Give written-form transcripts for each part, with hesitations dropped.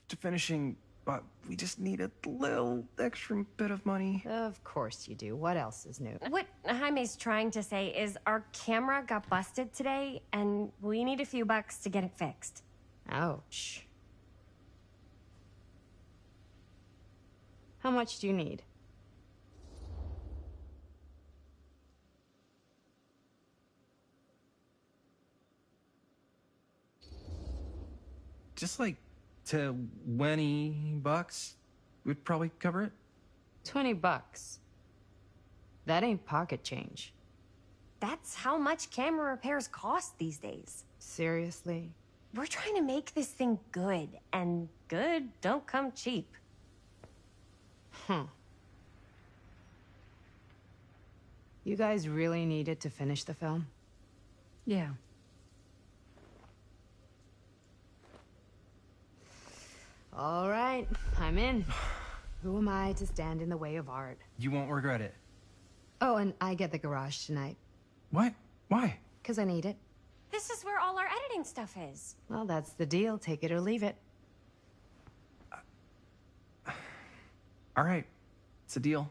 to finishing, but we just need a little extra bit of money. Of course you do. What else is new? What Jaime's trying to say is our camera got busted today, and we need a few bucks to get it fixed. Ouch. How much do you need? Just like $20 would probably cover it. $20. That ain't pocket change. That's how much camera repairs cost these days. Seriously? We're trying to make this thing good, and good don't come cheap. You guys really needed to finish the film? Yeah. All right, I'm in. Who am I to stand in the way of art? You won't regret it. Oh, and I get the garage tonight. What? Why? 'Cause I need it. This is where all our editing stuff is. Well, that's the deal. Take it or leave it. All right. It's a deal.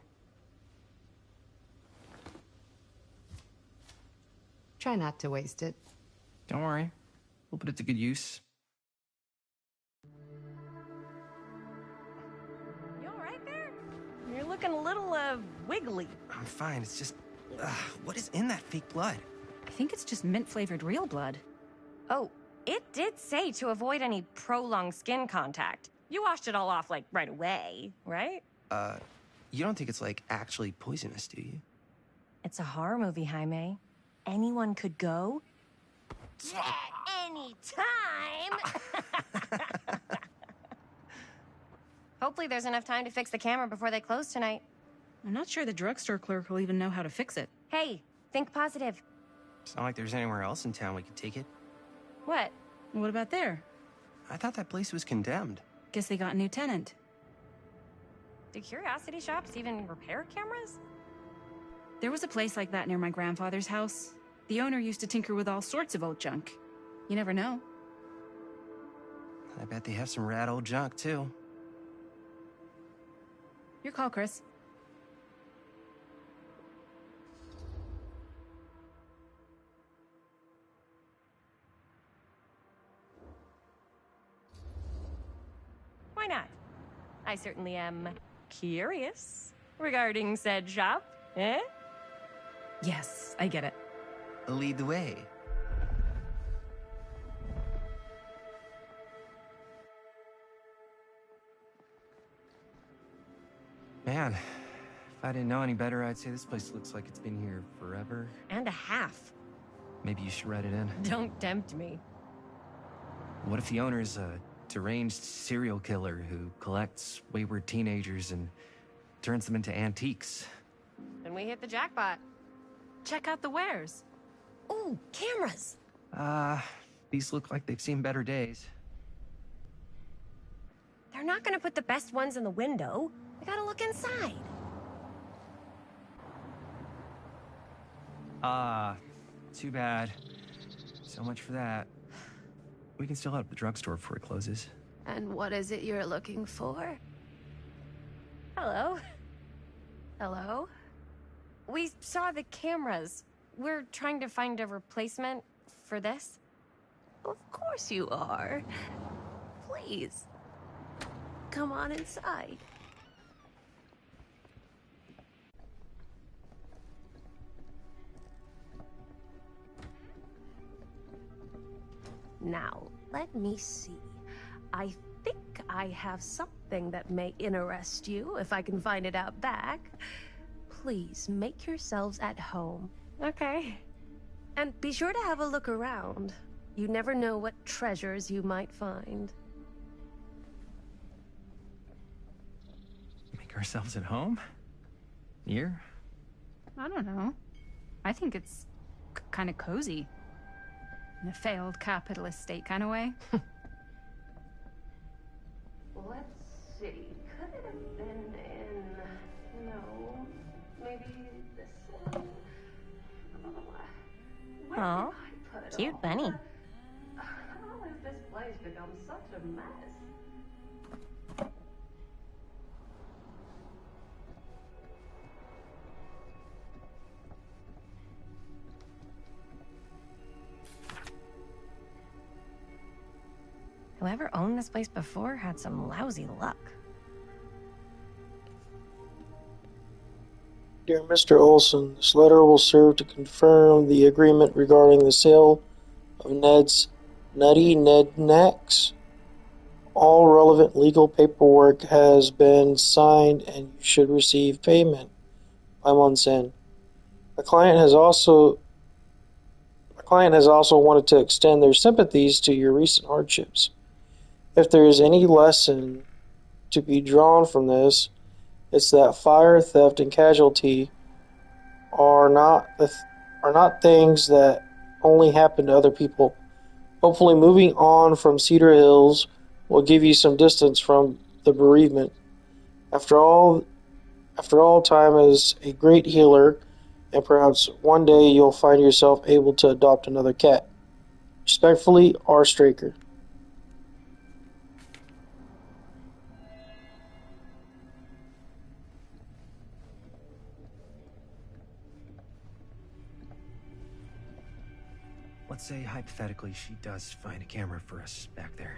Try not to waste it. Don't worry. We'll put it to good use. You all right there? You're looking a little, wiggly. I'm fine. It's just... what is in that fake blood? I think it's just mint-flavored real blood. Oh, it did say to avoid any prolonged skin contact. You washed it all off, like, right away, right? You don't think it's, like, actually poisonous, do you? It's a horror movie, Jaime. Anyone could go. Yeah, anytime! Hopefully there's enough time to fix the camera before they close tonight. I'm not sure the drugstore clerk will even know how to fix it. Hey, think positive. It's not like there's anywhere else in town we could take it. What? What about there? I thought that place was condemned. Guess they got a new tenant. Do curiosity shops even repair cameras? There was a place like that near my grandfather's house. The owner used to tinker with all sorts of old junk. You never know. I bet they have some rad old junk, too. Your call, Chris. Why not? I certainly am curious regarding said shop, eh? Yes, I get it. Lead the way. Man, if I didn't know any better, I'd say this place looks like it's been here forever. And a half. Maybe you should write it in. Don't tempt me. What if the owner's a deranged serial killer who collects wayward teenagers and turns them into antiques? Then we hit the jackpot. Check out the wares. Ooh, cameras! These look like they've seen better days. They're not gonna put the best ones in the window. We gotta look inside. Too bad. So much for that. We can still head up the drugstore before it closes. And what is it you're looking for? Hello. Hello? We saw the cameras. We're trying to find a replacement for this. Of course you are. Please. Come on inside. Now, let me see. I think I have something that may interest you, if I can find it out back. Please, make yourselves at home. Okay. And be sure to have a look around. You never know what treasures you might find. Make ourselves at home? Here? I don't know. I think it's kind of cozy. In a failed capitalist state kind of way. Let's see. Could it have been in... No. Maybe this one? Where Aw, did I put it cute all? bunny. How has this place become such a mess? Whoever owned this place before had some lousy luck. Dear Mr. Olson, this letter will serve to confirm the agreement regarding the sale of Ned's Nutty Nednacks. All relevant legal paperwork has been signed and you should receive payment by month's end. The client has also wanted to extend their sympathies to your recent hardships. If there is any lesson to be drawn from this, it's that fire, theft, and casualty are not things that only happen to other people. Hopefully, moving on from Cedar Hills will give you some distance from the bereavement. After all, time is a great healer, and perhaps one day you'll find yourself able to adopt another cat. Respectfully, R. Straker. Let's say, hypothetically, she does find a camera for us back there.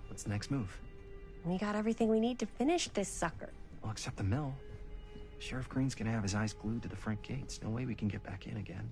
What's the next move? We got everything we need to finish this sucker. Well, except the mill. Sheriff Green's gonna have his eyes glued to the front gates. No way we can get back in again.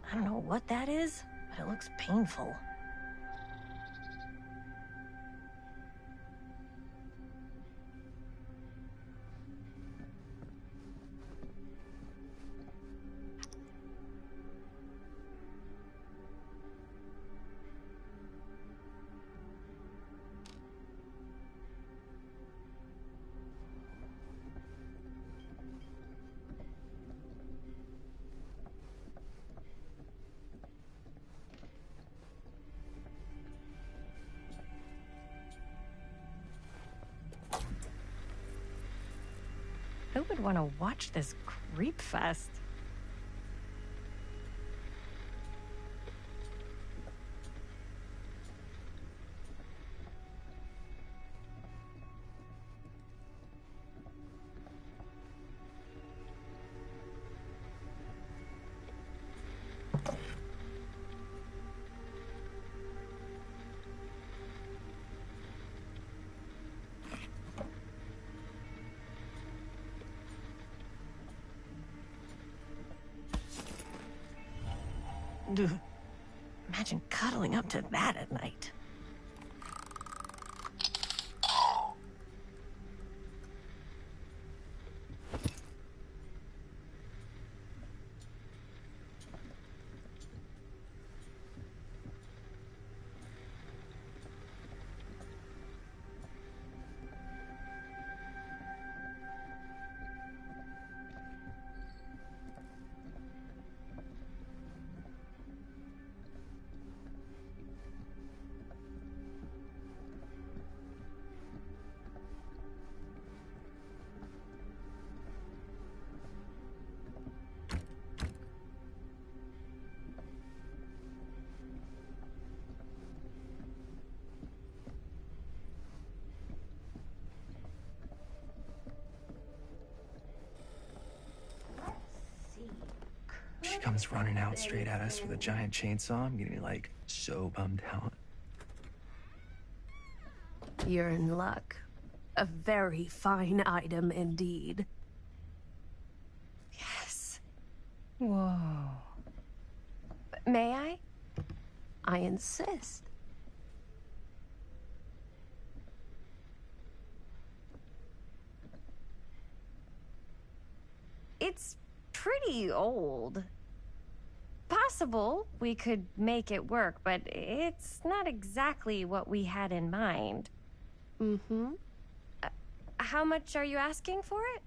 I don't know what that is, but it looks painful. Who would want to watch this creep fest? Imagine cuddling up to that at night. She comes running out straight at us with a giant chainsaw. I'm getting like so bummed out. You're in luck. A very fine item indeed. Yes. Whoa. May I? I insist. It's pretty old. possible we could make it work, but it's not exactly what we had in mind. Mm-hmm. How much are you asking for it?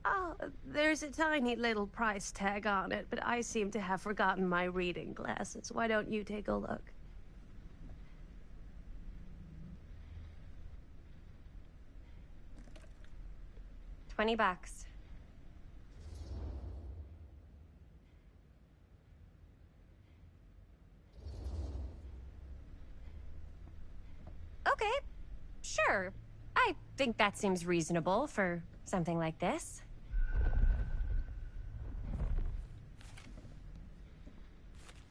Oh, there's a tiny little price tag on it, but I seem to have forgotten my reading glasses. Why don't you take a look? $20. Okay, sure. I think that seems reasonable for something like this.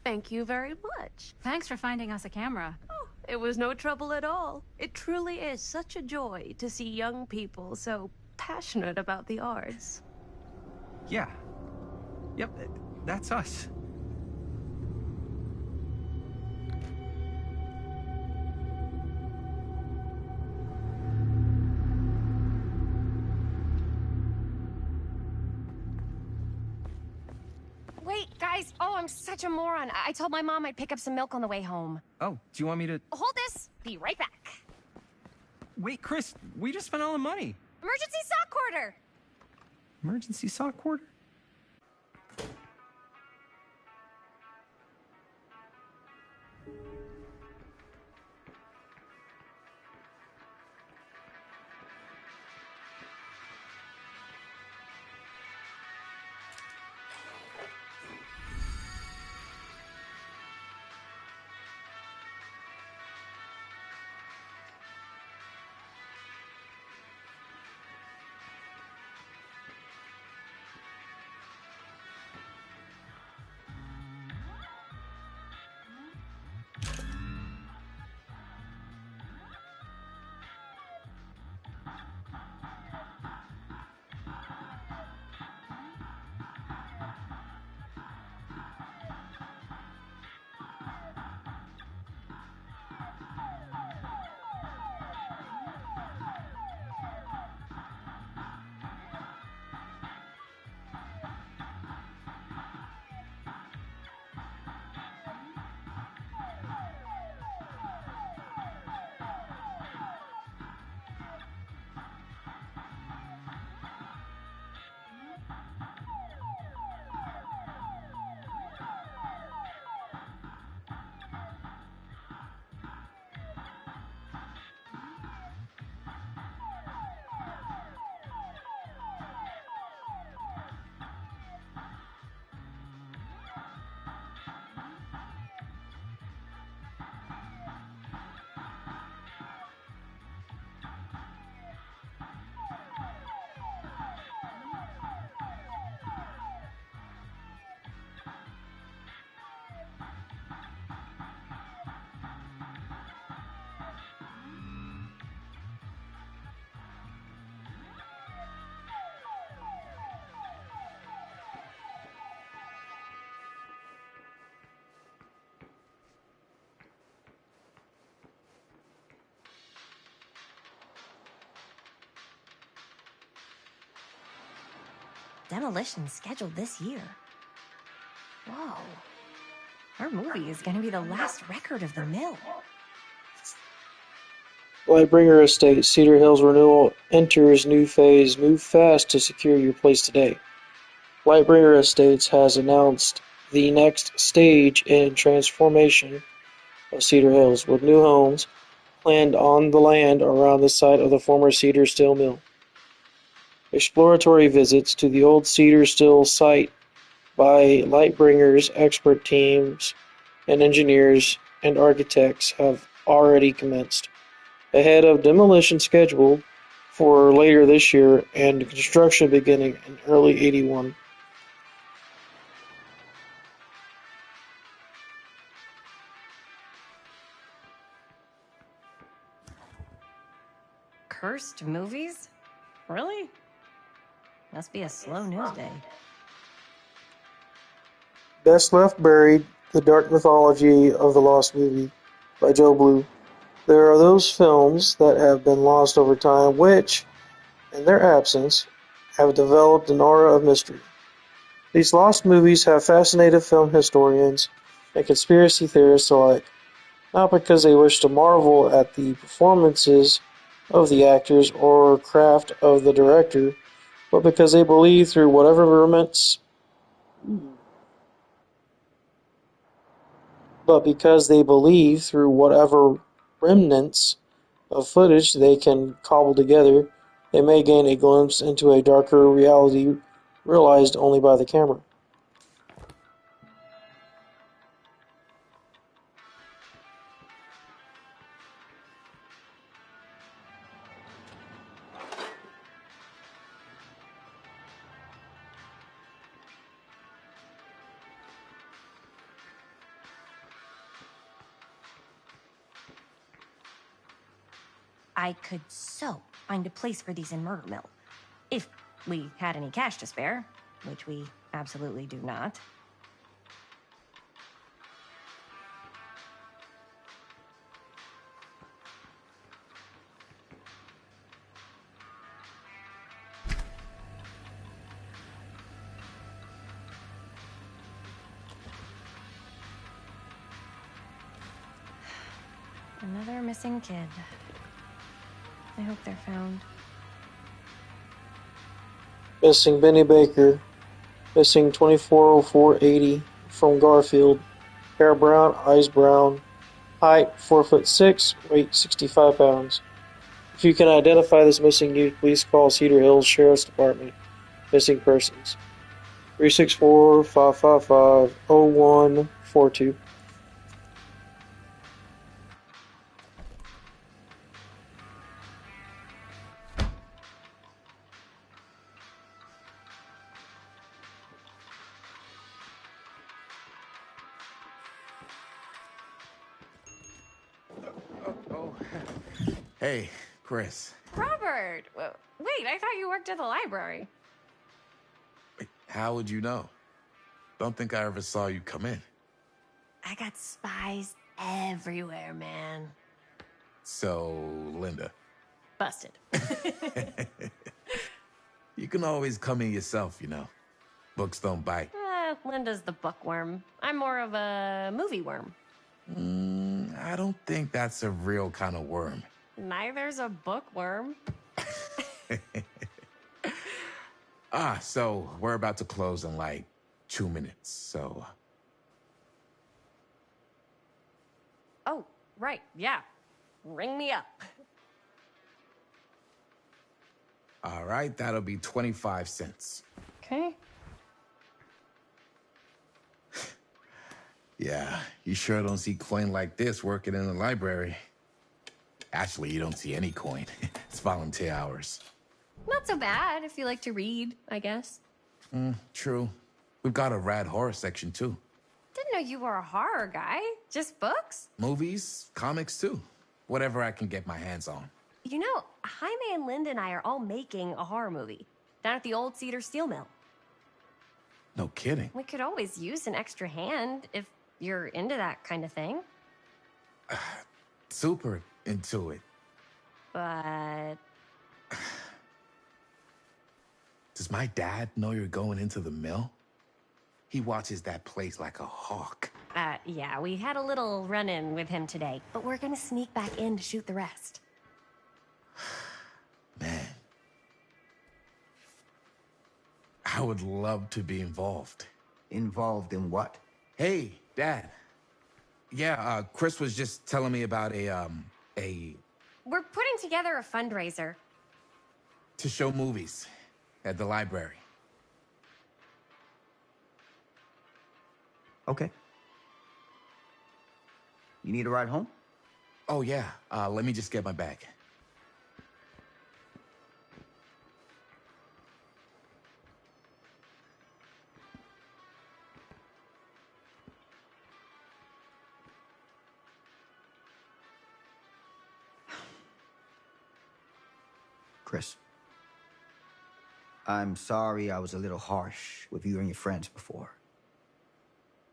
Thank you very much. Thanks for finding us a camera. Oh, it was no trouble at all. It truly is such a joy to see young people so passionate about the arts. Yeah. Yep, that's us. Wait, guys. Oh, I'm such a moron. I told my mom I'd pick up some milk on the way home. Oh, do you want me to... Hold this. Be right back. Wait, Chris, we just spent all the money. Emergency sock quarter. Emergency sock quarter? Demolition scheduled this year. Whoa. Our movie is going to be the last record of the mill. Lightbringer Estate, Cedar Hills Renewal enters new phase. Move fast to secure your place today. Lightbringer Estates has announced the next stage in transformation of Cedar Hills, with new homes planned on the land around the site of the former Cedar Steel Mill. Exploratory visits to the old Cedar Steel site by Lightbringer's expert teams and engineers and architects have already commenced, ahead of demolition scheduled for later this year and construction beginning in early '81. Cursed movies? Really? Must be a slow news day. Best Left Buried, The Dark Mythology of the Lost Movie by Joe Blue. There are those films that have been lost over time which, in their absence, have developed an aura of mystery. These lost movies have fascinated film historians and conspiracy theorists alike, not because they wish to marvel at the performances of the actors or craft of the director, but because they believe through whatever remnants of footage they can cobble together, they may gain a glimpse into a darker reality realized only by the camera. I could so find a place for these in Murder Mill. If we had any cash to spare, which we absolutely do not. Another missing kid. I hope they're found. Missing Benny Baker. Missing 240480 from Garfield. Hair brown, eyes brown. Height 4'6", weight 65 pounds. If you can identify this missing youth, please call Cedar Hills Sheriff's Department. Missing persons. 364-555-0142. Hey, Chris. Robert! Wait, I thought you worked at the library. Wait, how would you know? Don't think I ever saw you come in. I got spies everywhere, man. So, Linda. Busted. You can always come in yourself, you know. Books don't bite. Linda's the bookworm. I'm more of a movie worm. I don't think that's a real kind of worm. Neither's a bookworm. So we're about to close in like 2 minutes, so... Oh, right, yeah. Ring me up. All right, that'll be 25 cents. Okay. Yeah, you sure don't see coin like this working in the library. Actually, you don't see any coin. It's volunteer hours. Not so bad if you like to read, I guess. True. We've got a rad horror section, too. Didn't know you were a horror guy. Just books? Movies, comics, too. Whatever I can get my hands on. You know, Jaime and Linda and I are all making a horror movie down at the old Cedar Steel Mill. No kidding. We could always use an extra hand if you're into that kind of thing. Super into it. But... Does my dad know you're going into the mill? He watches that place like a hawk. Yeah, we had a little run-in with him today, but we're gonna sneak back in to shoot the rest. Man. I would love to be involved. Involved in what? Hey, Dad. Yeah, Chris was just telling me about a... We're putting together a fundraiser. to show movies at the library. Okay. You need a ride home? Oh, yeah. Let me just get my bag. Chris. I'm sorry I was a little harsh with you and your friends before.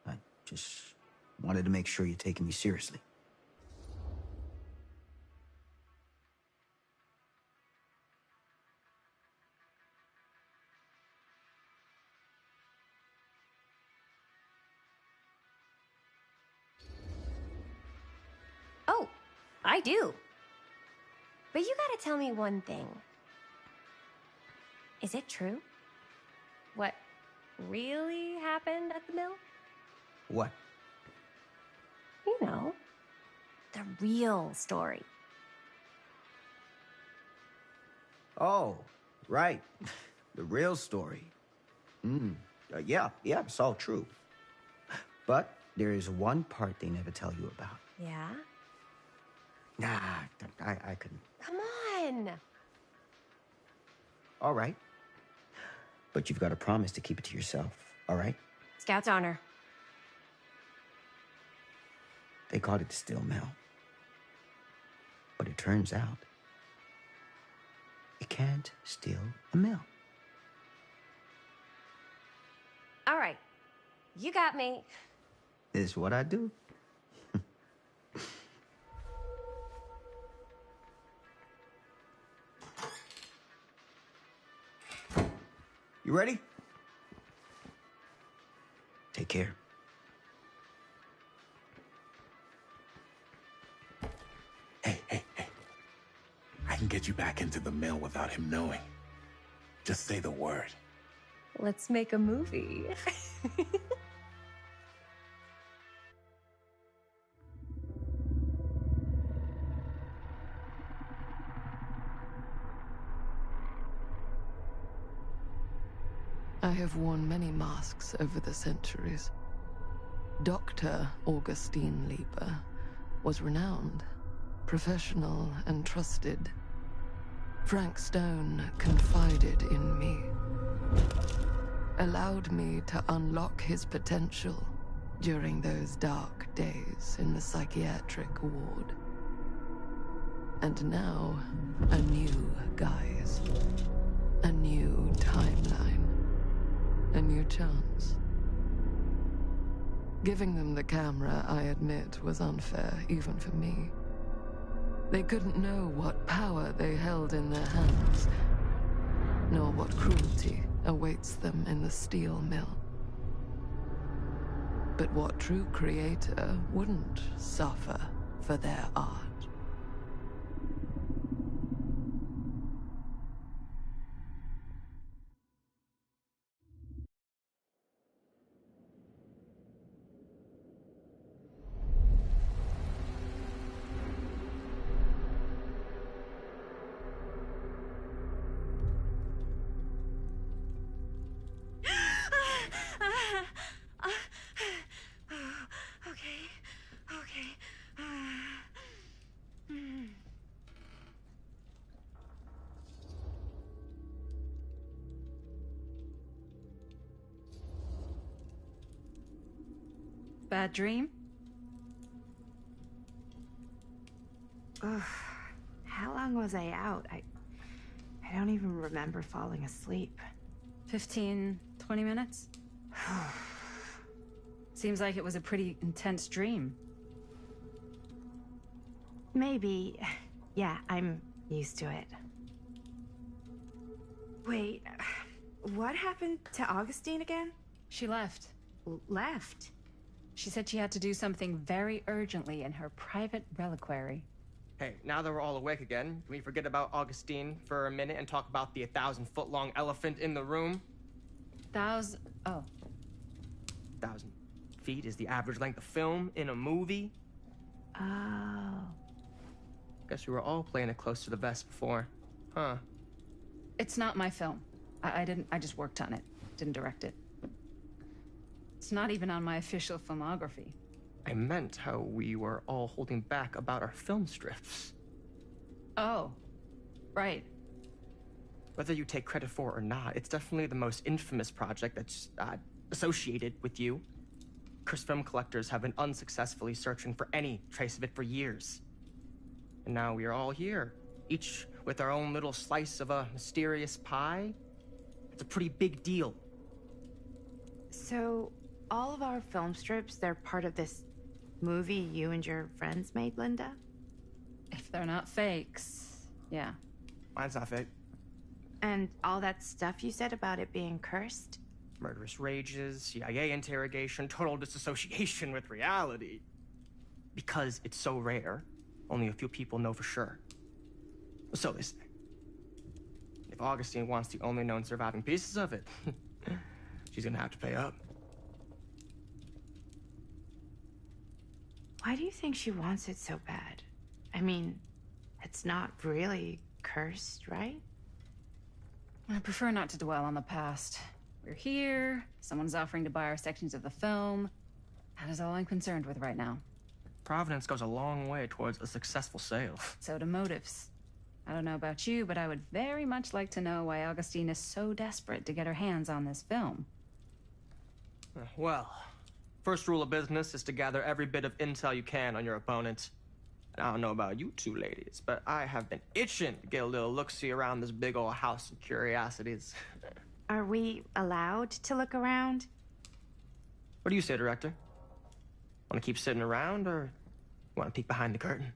I just wanted to make sure you're taking me seriously. I do. But you gotta tell me one thing. Is it true? What really happened at the mill? What? You know, the real story. Oh, right. The real story. Yeah, it's all true. But there is one part they never tell you about. Yeah? Nah, I couldn't. Come on! All right. But you've got to promise to keep it to yourself, all right? Scout's honor. They called it the Still Mill. But it turns out, you can't steal a mill. All right. You got me. It's what I do. You ready? Take care. Hey. I can get you back into the mill without him knowing. Just say the word. Let's make a movie. I have worn many masks over the centuries. Dr. Augustine Lieber was renowned, professional, and trusted. Frank Stone confided in me, allowed me to unlock his potential during those dark days in the psychiatric ward. And now, a new guise, a new timeline, a new chance. Giving them the camera, I admit, was unfair, even for me. They couldn't know what power they held in their hands, nor what cruelty awaits them in the steel mill. But what true creator wouldn't suffer for their art? Bad dream? Ugh. How long was I out? I don't even remember falling asleep. 15, 20 minutes? Seems like it was a pretty intense dream. Maybe. Yeah, I'm used to it. Wait, what happened to Augustine again? She left. Left? She said she had to do something very urgently in her private reliquary. Hey, now that we're all awake again, can we forget about Augustine for a minute and talk about the 1,000-foot-long elephant in the room? 1,000... oh. 1,000 feet is the average length of film in a movie. Oh. Guess we were all playing it close to the vest before. Huh. It's not my film. I just worked on it. Didn't direct it. It's not even on my official filmography. I meant how we were all holding back about our film strips. Oh. Right. Whether you take credit for it or not, it's definitely the most infamous project that's associated with you. Cursed film collectors have been unsuccessfully searching for any trace of it for years. And now we are all here, each with our own little slice of a mysterious pie. It's a pretty big deal. So, all of our film strips, they're part of this movie you and your friends made, Linda? If they're not fakes, yeah. Mine's not fake. And all that stuff you said about it being cursed? Murderous rages, CIA interrogation, total disassociation with reality. Because it's so rare, Only a few people know for sure. So they say. If Augustine wants the only known surviving pieces of it, she's gonna have to pay up. Why do you think she wants it so bad? I mean, it's not really cursed, right? I prefer not to dwell on the past. We're here, someone's offering to buy our sections of the film. That is all I'm concerned with right now. Providence goes a long way towards a successful sale. So do motives. I don't know about you, but I would very much like to know why Augustine is so desperate to get her hands on this film. Well, first rule of business is to gather every bit of intel you can on your opponent. And I don't know about you two ladies, but I have been itching to get a little look-see around this big old house of curiosities. Are we allowed to look around? What do you say, Director? Want to keep sitting around, or want to peek behind the curtain?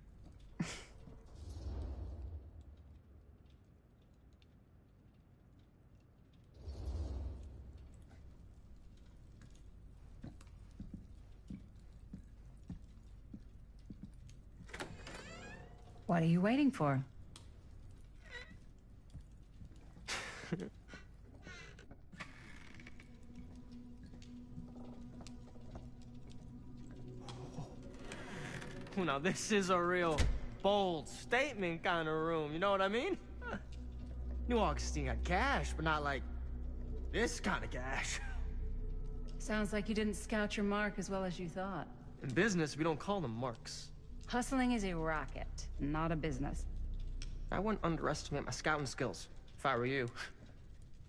What are you waiting for? Now this is a real bold statement kind of room, you know what I mean? Knew Augustine had cash, but not like this kind of cash. Sounds like you didn't scout your mark as well as you thought. In business, we don't call them marks. Hustling is a racket, not a business. I wouldn't underestimate my scouting skills, if I were you.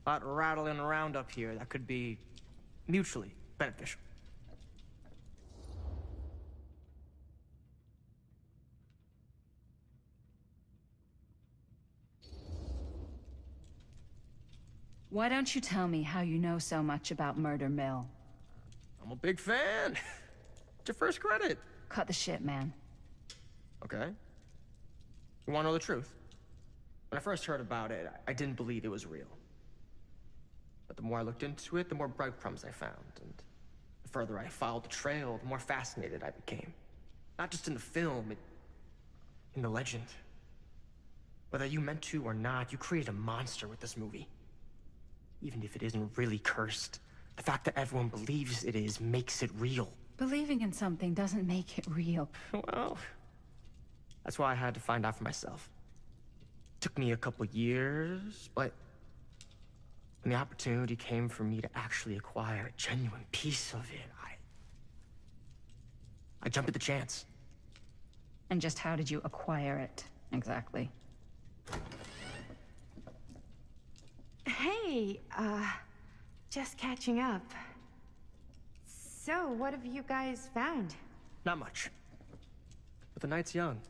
A lot rattling around up here that could be mutually beneficial. Why don't you tell me how you know so much about Murder Mill? I'm a big fan. It's your first credit. Cut the shit, man. Okay. You want to know the truth? When I first heard about it, I didn't believe it was real. But the more I looked into it, the more breadcrumbs I found. And the further I followed the trail, the more fascinated I became. Not just in the film, in the legend. Whether you meant to or not, you created a monster with this movie. Even if it isn't really cursed, the fact that everyone believes it is makes it real. Believing in something doesn't make it real. Well, that's why I had to find out for myself. Took me a couple years, but when the opportunity came for me to actually acquire a genuine piece of it, I jumped at the chance. And just how did you acquire it, exactly? Hey, just catching up. So, what have you guys found? Not much. But the night's young.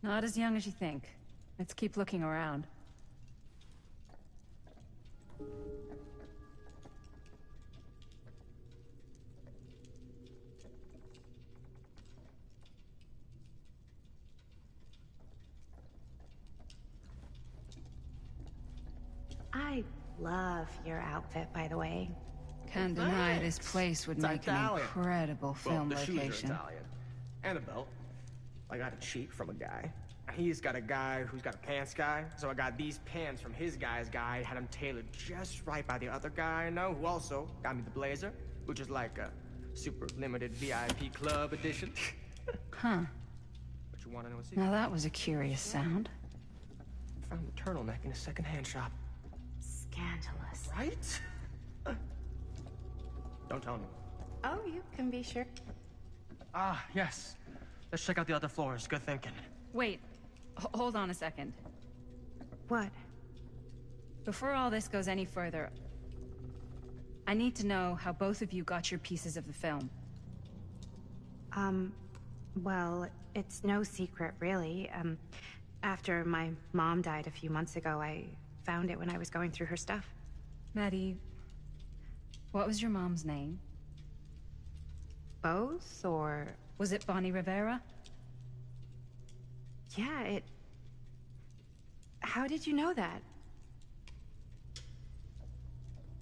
Not as young as you think. Let's keep looking around. I love your outfit, by the way. Can't deny this place would make an incredible film location. Shoes are Italian. And a belt. I got a cheat from a guy. He's got a guy who's got a pants guy, so I got these pants from his guy's guy, had them tailored just right by the other guy I know, who also got me the blazer, which is like a super limited VIP club edition. Huh. But you want to know what's Now that was a curious sound. Found the turtleneck in a secondhand shop. Scandalous. Right? Don't tell me. Oh, you can be sure. Ah, yes. Let's check out the other floors. Good thinking. Wait, hold on a second. What? Before all this goes any further, I need to know how both of you got your pieces of the film. Well, it's no secret, really. After my mom died a few months ago, I found it when I was going through her stuff. Maddie, what was your mom's name? Both, or... Was it Bonnie Rivera? Yeah, How did you know that?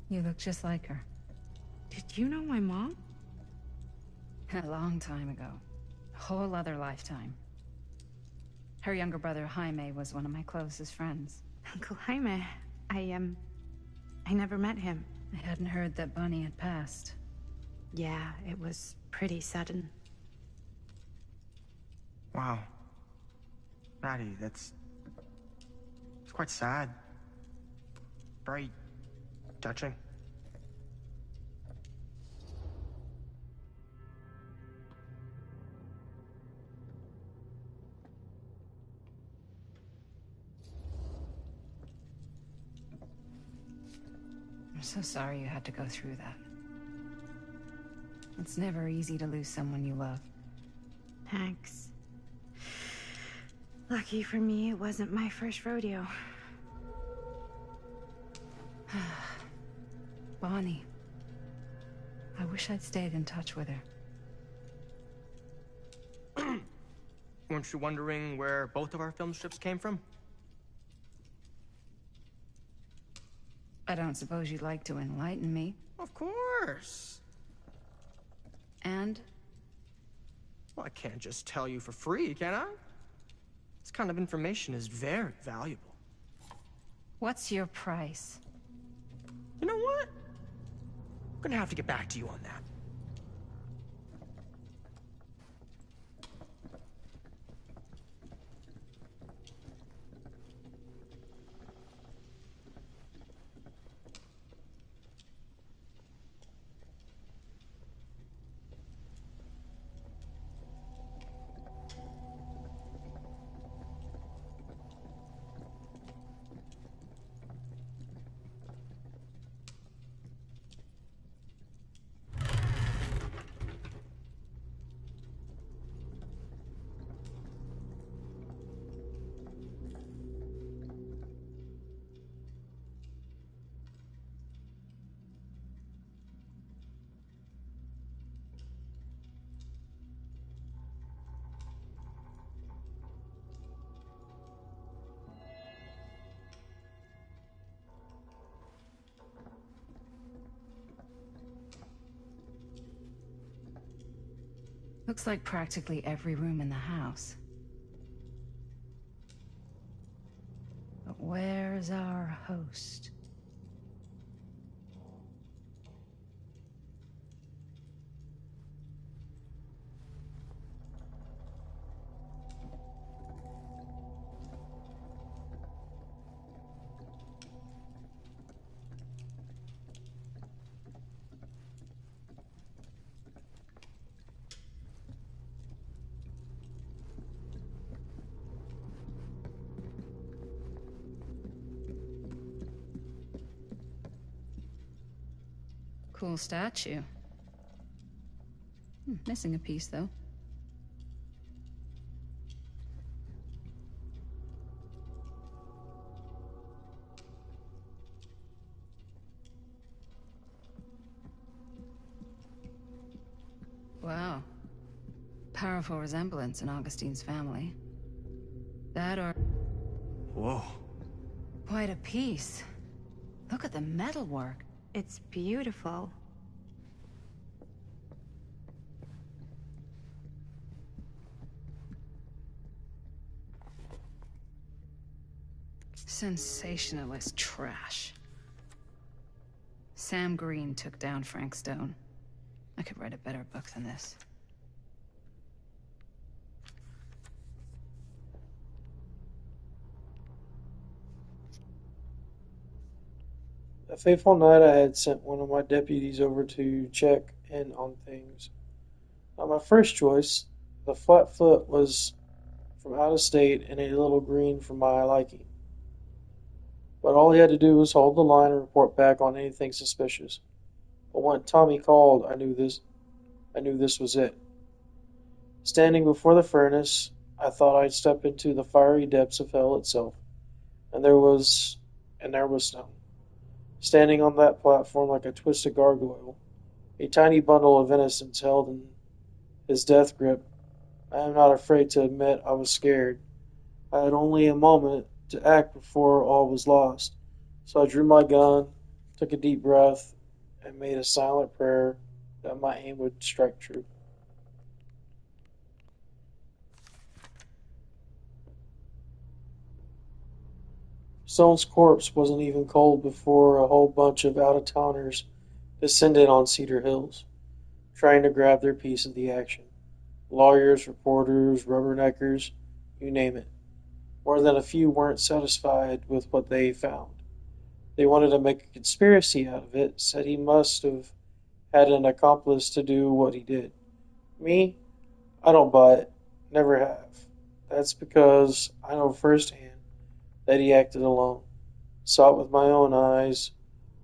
You look just like her. Did you know my mom? A long time ago. A whole other lifetime. Her younger brother, Jaime, was one of my closest friends. Uncle Jaime. I never met him. I hadn't heard that Bunny had passed. Yeah, it was pretty sudden. Wow. Maddie, it's quite sad. Very touching. I'm so sorry you had to go through that. It's never easy to lose someone you love. Thanks. Lucky for me, it wasn't my first rodeo. Bonnie. I wish I'd stayed in touch with her. Weren't you wondering where both of our film strips came from? I don't suppose you'd like to enlighten me. Of course. And? Well, I can't just tell you for free, can I? This kind of information is very valuable. What's your price? You know what? I'm gonna have to get back to you on that. Looks like practically every room in the house. But where's our host? Cool statue. Missing a piece, though. Wow. Powerful resemblance in Augustine's family. That or... Whoa. Quite a piece. Look at the metalwork. It's beautiful. Sensationalist trash. Sam Green took down Frank Stone. I could write a better book than this. A fateful night, I had sent one of my deputies over to check in on things. Not my first choice. The flatfoot was from out of state and a little green for my liking. But all he had to do was hold the line and report back on anything suspicious. But when Tommy called, I knew this was it. Standing before the furnace, I thought I'd step into the fiery depths of hell itself. And there was Stone. Standing on that platform like a twisted gargoyle, a tiny bundle of innocence held in his death grip. I am not afraid to admit I was scared. I had only a moment to act before all was lost. So I drew my gun, took a deep breath, and made a silent prayer that my aim would strike true. Stone's corpse wasn't even cold before a whole bunch of out-of-towners descended on Cedar Hills, trying to grab their piece of the action. Lawyers, reporters, rubberneckers, you name it. More than a few weren't satisfied with what they found. They wanted to make a conspiracy out of it, said he must have had an accomplice to do what he did. Me? I don't buy it. Never have. That's because I know firsthand that he acted alone. Saw it with my own eyes.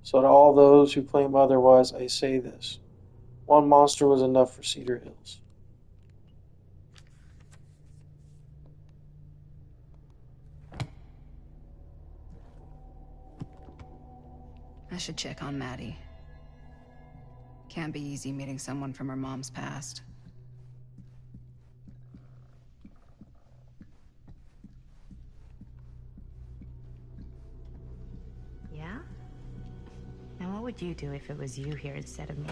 So to all those who claim otherwise, I say this. One monster was enough for Cedar Hills. I should check on Maddie. Can't be easy meeting someone from her mom's past. Yeah? And what would you do if it was you here instead of me?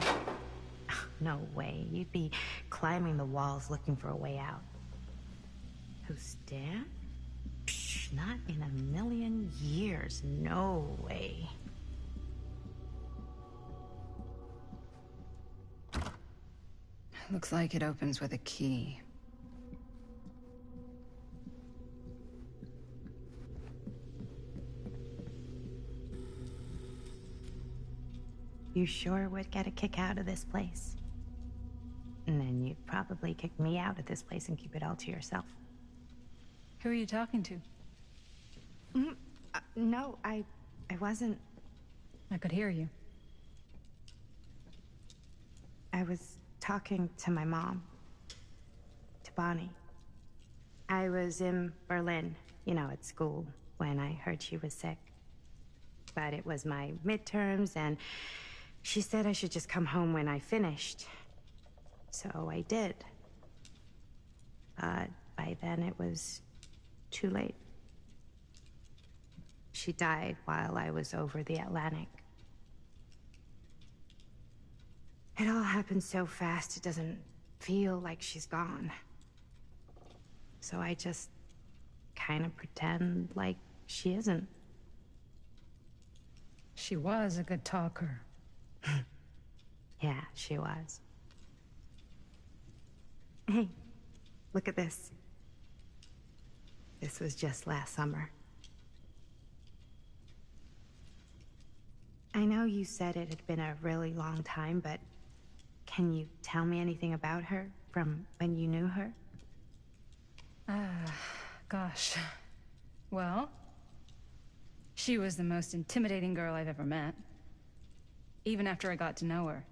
No way. You'd be climbing the walls looking for a way out. Who's Dan? Psh, not in a million years. No way. Looks like it opens with a key. You sure would get a kick out of this place. And then you'd probably kick me out of this place and keep it all to yourself. Who are you talking to? No, I wasn't. I could hear you. I was talking to my mom. To Bonnie. I was in Berlin, at school, when I heard she was sick. But it was my midterms, and she said I should just come home when I finished. So I did. But by then it was too late. She died while I was over the Atlantic. It all happened so fast, it doesn't feel like she's gone. So I just kind of pretend like she isn't. She was a good talker. Yeah, she was. Hey, look at this. This was just last summer. I know you said it had been a really long time, but can you tell me anything about her from when you knew her? Gosh. Well, she was the most intimidating girl I've ever met. Even after I got to know her.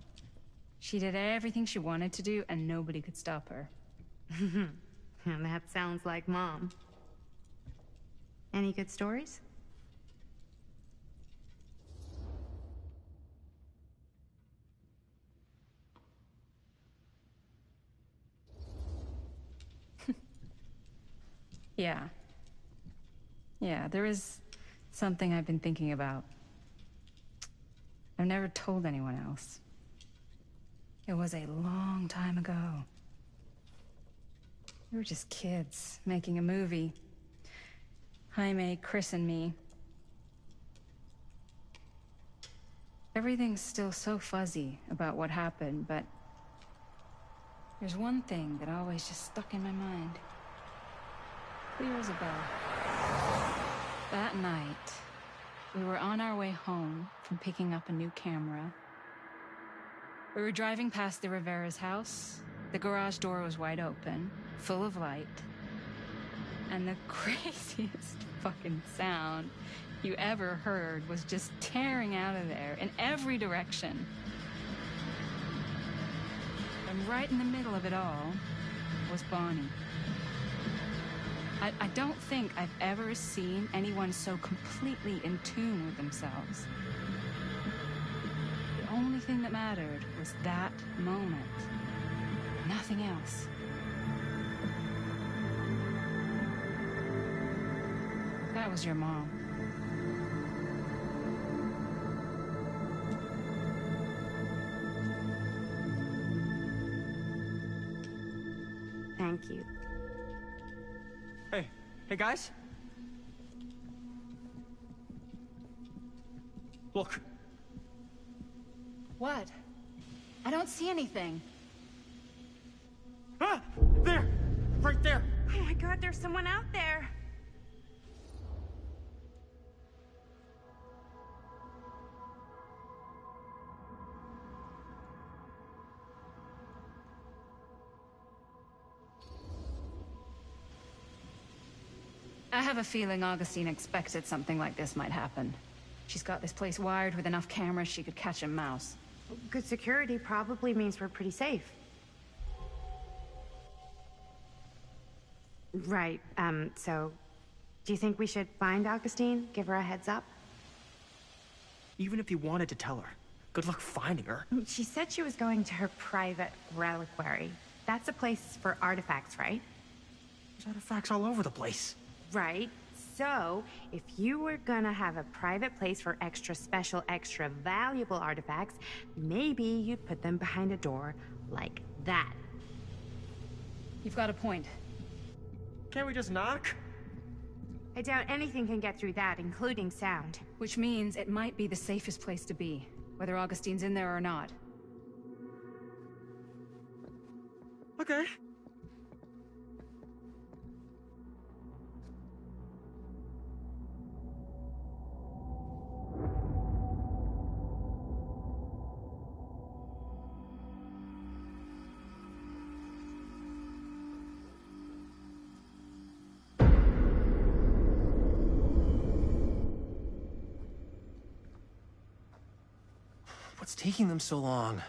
She did everything she wanted to do, and nobody could stop her. And that sounds like Mom. Any good stories? Yeah. Yeah, there is something I've been thinking about. I've never told anyone else. It was a long time ago. We were just kids, making a movie. Jaime, Chris, and me. Everything's still so fuzzy about what happened, but there's one thing that always just stuck in my mind. Clear as a bell. That night, we were on our way home from picking up a new camera. We were driving past the Rivera's house. The garage door was wide open, full of light. And the craziest fucking sound you ever heard was just tearing out of there in every direction. And right in the middle of it all was Bonnie. I don't think I've ever seen anyone so completely in tune with themselves. The only thing that mattered was that moment. Nothing else. That was your mom. Thank you. Hey guys? Look. What? I don't see anything. Ah! There! Right there! Oh my god, there's someone out there. I have a feeling Augustine expected something like this might happen. She's got this place wired with enough cameras she could catch a mouse. Good security probably means we're pretty safe. Right, so... Do you think we should find Augustine? Give her a heads up? Even if you wanted to tell her, good luck finding her. She said she was going to her private reliquary. That's a place for artifacts, right? There's artifacts all over the place. Right. So, if you were gonna have a private place for extra special, extra valuable artifacts, maybe you'd put them behind a door like that. You've got a point. Can't we just knock? I doubt anything can get through that, including sound. Which means it might be the safest place to be, whether Augustine's in there or not. Okay. What's taking them so long?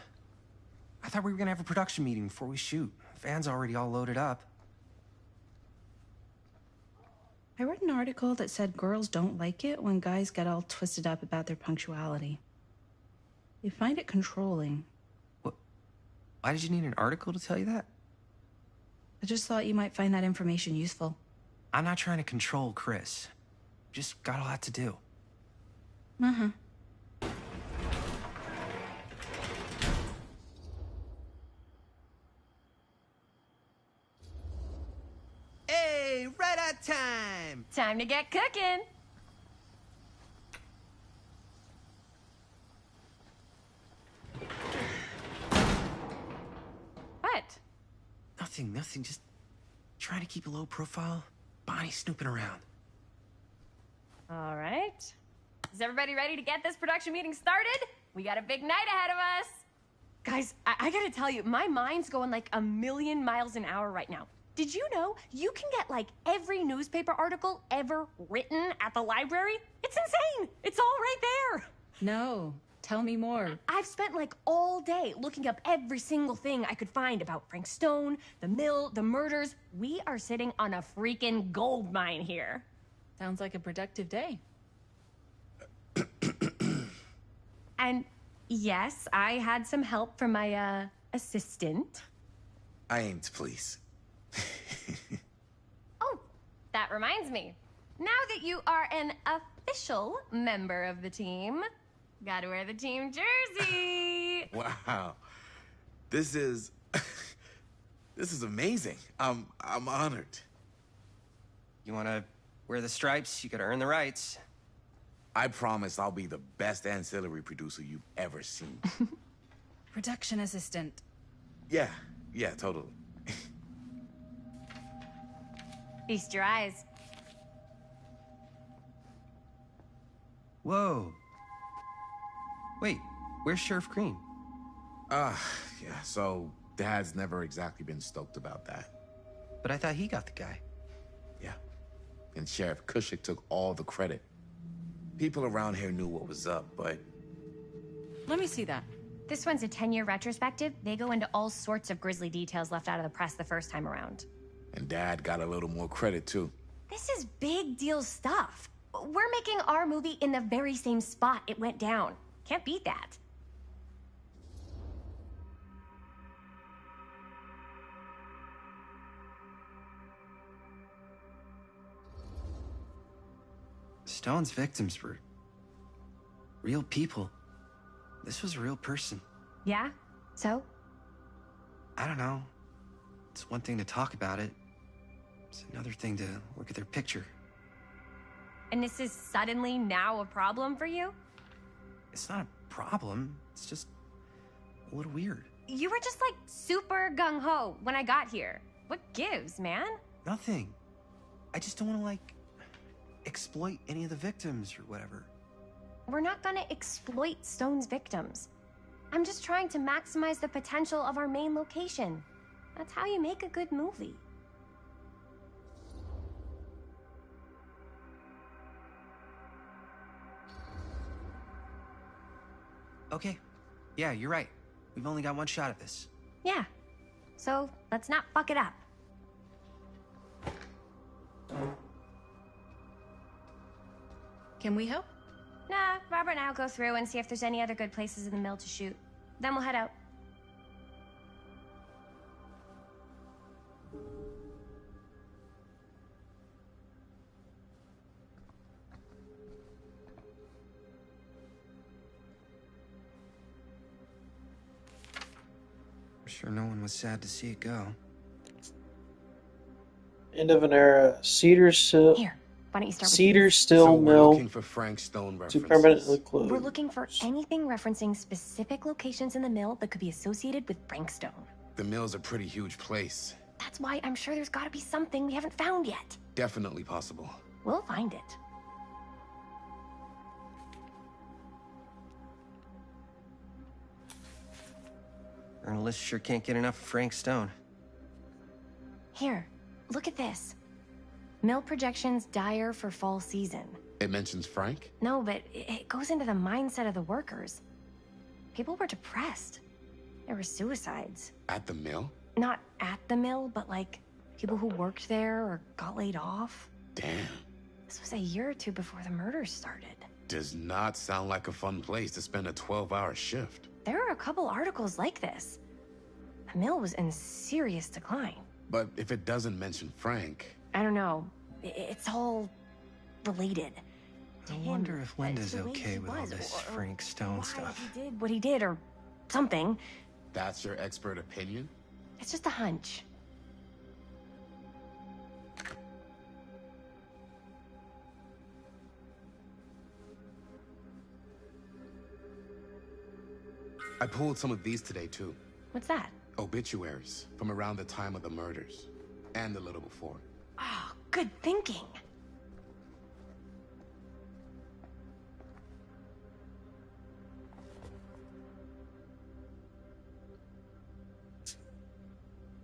I thought we were gonna have a production meeting before we shoot. Van's already all loaded up. I read an article that said girls don't like it when guys get all twisted up about their punctuality. They find it controlling. What? Why did you need an article to tell you that? I just thought you might find that information useful. I'm not trying to control Chris. Just got a lot to do. Uh-huh. Hey, right on time! Time to get cooking. What? Nothing. Just trying to keep a low profile. Bonnie snooping around. All right. Is everybody ready to get this production meeting started? We got a big night ahead of us. Guys, I gotta tell you, my mind's going like 1,000,000 miles an hour right now. Did you know you can get like every newspaper article ever written at the library? It's insane. It's all right there. No, tell me more. I've spent like all day looking up every single thing I could find about Frank Stone, the mill, the murders. We are sitting on a freaking gold mine here. Sounds like a productive day. And yes, I had some help from my assistant. I aim to please. Oh, that reminds me. Now that you are an official member of the team, gotta wear the team jersey. Wow. This is amazing. I'm honored. You wanna wear the stripes? You gotta earn the rights. I promise I'll be the best ancillary producer you've ever seen. Production assistant. Yeah, totally. Feast your eyes. Whoa. Wait, where's Sheriff Green? Yeah, so Dad's never exactly been stoked about that. But I thought he got the guy. Yeah, and Sheriff Cushik took all the credit. People around here knew what was up, but... Let me see that. This one's a 10-year retrospective. They go into all sorts of grisly details left out of the press the first time around. And Dad got a little more credit, too. This is big deal stuff. We're making our movie in the very same spot it went down. Can't beat that. Stone's victims were real people. This was a real person. Yeah? So? I don't know. It's one thing to talk about it. It's another thing to look at their picture. And this is suddenly now a problem for you? It's not a problem. It's just a little weird. You were just like super gung-ho when I got here. What gives, man? Nothing. I just don't want to, like, exploit any of the victims or whatever. We're not gonna exploit Stone's victims. I'm just trying to maximize the potential of our main location. That's how you make a good movie. Okay. Yeah, you're right. We've only got one shot at this. Yeah. So let's not fuck it up. Can we help? Nah, Robert and I'll go through and see if there's any other good places in the mill to shoot. Then we'll head out. I'm sure no one was sad to see it go. End of an era. Here, why don't you start with Cedar these? Still So we're Mill looking for Frank Stone to references. permanently close. We're looking for anything referencing specific locations in the mill that could be associated with Frank Stone. The mill's a pretty huge place. That's why I'm sure there's gotta be something we haven't found yet. Definitely possible. We'll find it. Journalists sure can't get enough of Frank Stone. Here, look at this. Mill projections dire for fall season. It mentions Frank? No, but it goes into the mindset of the workers. People were depressed. There were suicides. At the mill? Not at the mill, but like people who worked there or got laid off. Damn. This was a year or two before the murders started. Does not sound like a fun place to spend a 12-hour shift. There are a couple articles like this. The mill was in serious decline. But if it doesn't mention Frank... I don't know. It's all related. I wonder if Linda's okay with all this Frank Stone stuff. He did what he did, or something. That's your expert opinion? It's just a hunch. I pulled some of these today, too. What's that? Obituaries from around the time of the murders. And a little before. Oh, good thinking.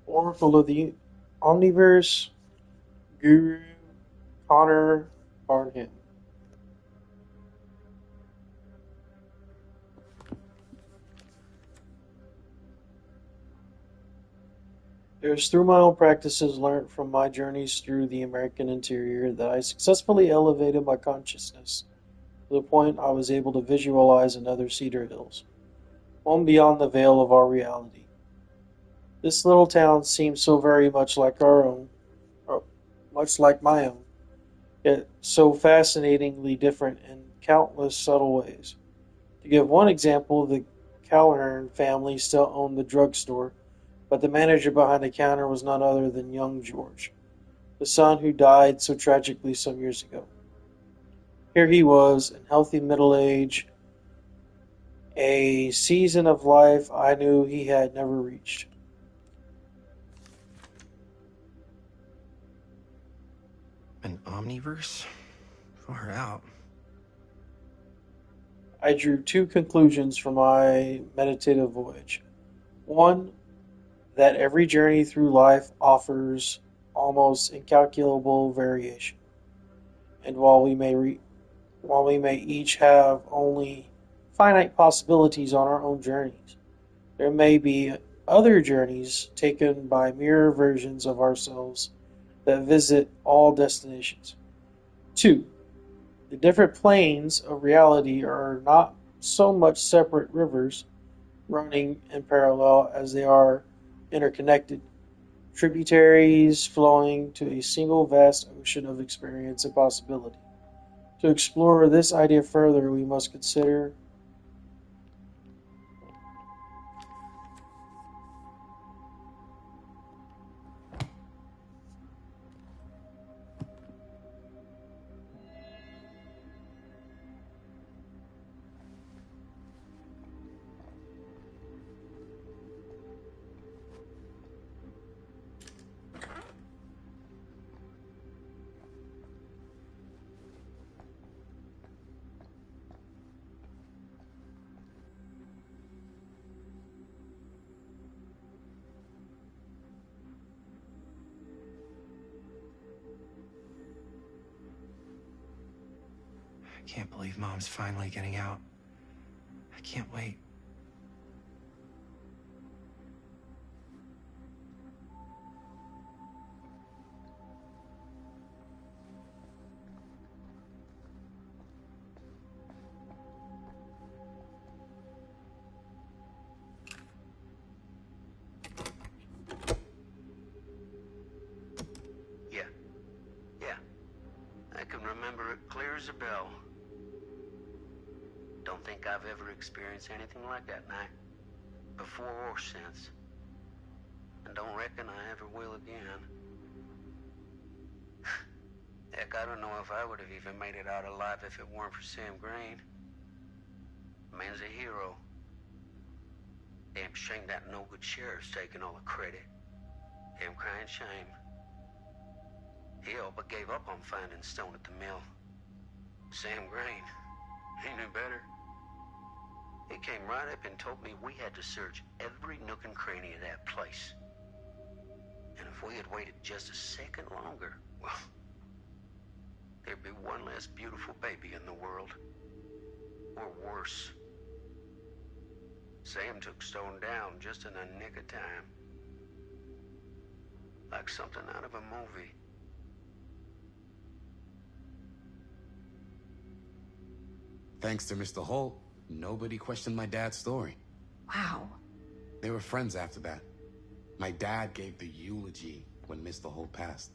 Oracle of the Omniverse, Guru, Connor, Barnham. It was through my own practices learned from my journeys through the American interior that I successfully elevated my consciousness to the point I was able to visualize another Cedar Hills, one beyond the veil of our reality. This little town seemed so very much like our own, or much like my own, yet so fascinatingly different in countless subtle ways. To give one example, the Callahan family still owned the drugstore, but the manager behind the counter was none other than young George, the son who died so tragically some years ago. Here he was, in healthy middle age, a season of life I knew he had never reached. An omniverse? Far out. I drew two conclusions from my meditative voyage. One, that every journey through life offers almost incalculable variation. And while we may each have only finite possibilities on our own journeys, there may be other journeys taken by mirror versions of ourselves that visit all destinations. 2. The different planes of reality are not so much separate rivers running in parallel as they are interconnected, tributaries flowing to a single vast ocean of experience and possibility. To explore this idea further, we must consider I can't believe Mom's finally getting out. I can't wait. Yeah. I can remember it clear as a bell. Don't think I've ever experienced anything like that night, before or since. And don't reckon I ever will again. Heck, I don't know if I would have even made it out alive if it weren't for Sam Green. Man's a hero. Damn shame that no-good sheriff's taking all the credit. Damn crying shame. He all but gave up on finding Stone at the mill. Sam Green, he knew better. He came right up and told me we had to search every nook and cranny of that place. And if we had waited just a second longer, well, there'd be one less beautiful baby in the world. Or worse. Sam took Stone down just in the nick of time. Like something out of a movie. Thanks to Mr. Holt, nobody questioned my dad's story. Wow. They were friends after that. My dad gave the eulogy when Mr. Holt passed.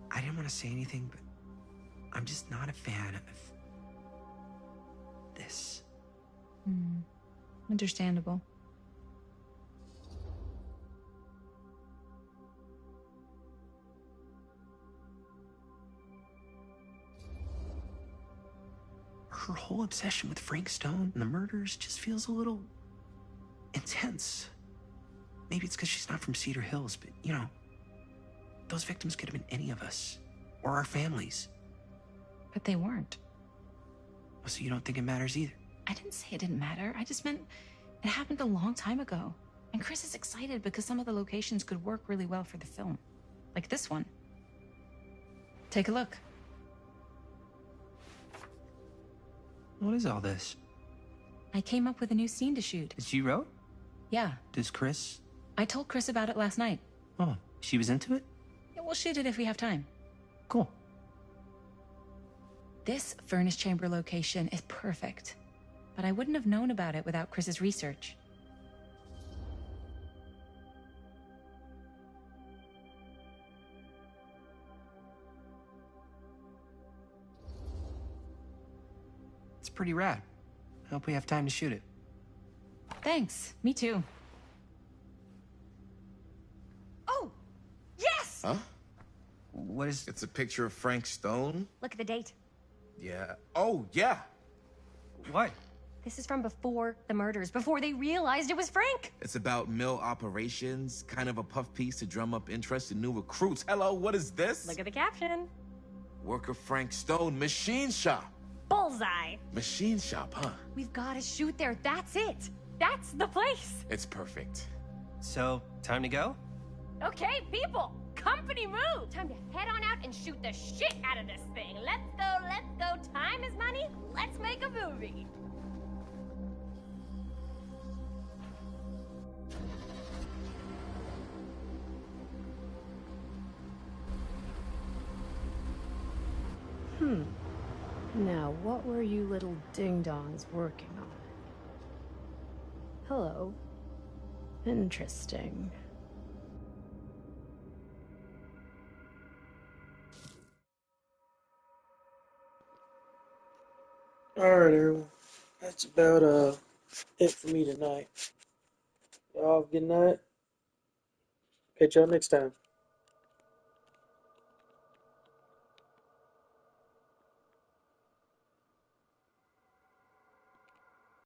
I didn't want to say anything, but I'm just not a fan of this. Understandable. Her whole obsession with Frank Stone and the murders just feels a little intense. Maybe it's because she's not from Cedar Hills, but you know, those victims could have been any of us or our families. But they weren't. So you don't think it matters either? I didn't say it didn't matter. I just meant it happened a long time ago. And Chris is excited because some of the locations could work really well for the film. Like this one. Take a look. What is all this? I came up with a new scene to shoot. That you wrote? Yeah. Does Chris? I told Chris about it last night. Oh, she was into it? Yeah, we'll shoot it if we have time. Cool. This furnace chamber location is perfect. But I wouldn't have known about it without Chris's research. It's pretty rad. I hope we have time to shoot it. Thanks. Me too. Oh! Yes! Huh? What is... It's a picture of Frank Stone? Look at the date. Yeah. Oh, yeah. What? This is from before the murders, before they realized it was Frank. It's about mill operations, kind of a puff piece to drum up interest in new recruits. Hello, what is this? Look at the caption. Worker Frank Stone, machine shop. Bullseye. Machine shop, huh? We've got to shoot there. That's it. That's the place. It's perfect. So, time to go? Okay, people. Company move. Time to head on out and shoot the shit out of this thing. Let's go, let's go. Time is money. Let's make a movie. Now, what were you little ding-dongs working on? Hello. Interesting. Alright, everyone. That's about it for me tonight. Y'all have a good night. Catch y'all next time.